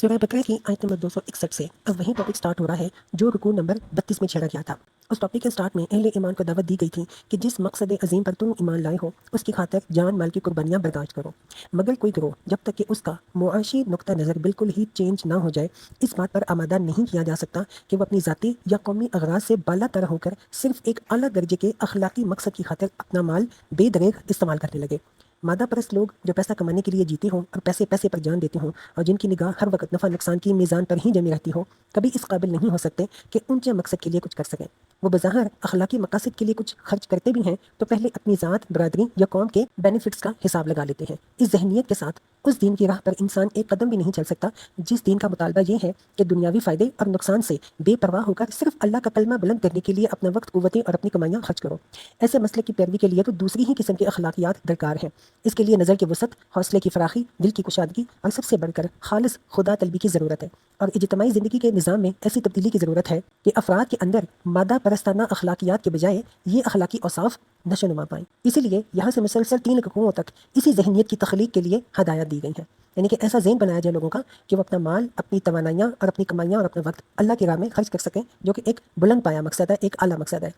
سورہ بقرہ کی آیت نمبر 261 سے اب وہی ٹاپک سٹارٹ ہو رہا ہے جو رکوع نمبر 32 میں چھیڑا گیا تھا۔ اس ٹاپک کے سٹارٹ میں اہل ایمان کو دعوت دی گئی تھی کہ جس مقصد عظیم پر تم ایمان لائے ہو اس کی خاطر جان مال کی قربانیاں برداشت کرو، مگر کوئی گروہ جب تک کہ اس کا معاشی نقطہ نظر بالکل ہی چینج نہ ہو جائے اس بات پر آمادہ نہیں کیا جا سکتا کہ وہ اپنی ذاتی یا قومی اغراض سے بالا تر ہو کر صرف ایک اعلیٰ درجے کے اخلاقی مقصد کی خاطر اپنا مال بے دریغ استعمال کرنے لگے۔ مادہ پرست لوگ جو پیسہ کمانے کے لیے جیتے ہوں اور پیسے پر جان دیتے ہوں اور جن کی نگاہ ہر وقت نفع نقصان کی میزان پر ہی جمی رہتی ہو، کبھی اس قابل نہیں ہو سکتے کہ اونچے مقصد کے لیے کچھ کر سکیں۔ وہ بظاہر اخلاقی مقاصد کے لیے کچھ خرچ کرتے بھی ہیں تو پہلے اپنی ذات، برادری یا قوم کے بینیفٹس کا حساب لگا لیتے ہیں۔ اس ذہنیت کے ساتھ اس دین کی راہ پر انسان ایک قدم بھی نہیں چل سکتا جس دین کا مطالبہ یہ ہے کہ دنیاوی فائدے اور نقصان سے بے پرواہ ہو کر صرف اللہ کا کلمہ بلند کرنے کے لیے اپنا وقت، قوتیں اور اپنی کمائیاں خرچ کرو۔ ایسے مسئلے کی پیروی کے لیے تو دوسری ہی قسم کی اخلاقیات درکار ہیں۔ اس کے لیے نظر کی وسعت، حوصلے کی فراخی، دل کی کشادگی اور سب سے بڑھ کر خالص خدا طلبی کی ضرورت ہے، اور اجتماعی زندگی کے نظام میں ایسی تبدیلی کی ضرورت ہے کہ افراد کے اندر مادہ پرستانہ اخلاقیات کے بجائے یہ اخلاقی اوصاف نشو نما پائیں۔ اسی لیے یہاں سے مسلسل 3 رکوعوں تک اسی ذہنیت کی تخلیق کے لیے ہدایت دی گئی ہے، یعنی کہ ایسا ذہن بنایا جائے لوگوں کا کہ وہ اپنا مال، اپنی توانائیاں اور اپنی کمائیاں اور اپنا وقت اللہ کی راہ میں خرچ کر سکیں، جو کہ ایک بلند پایا مقصد ہے، ایک اعلیٰ مقصد ہے۔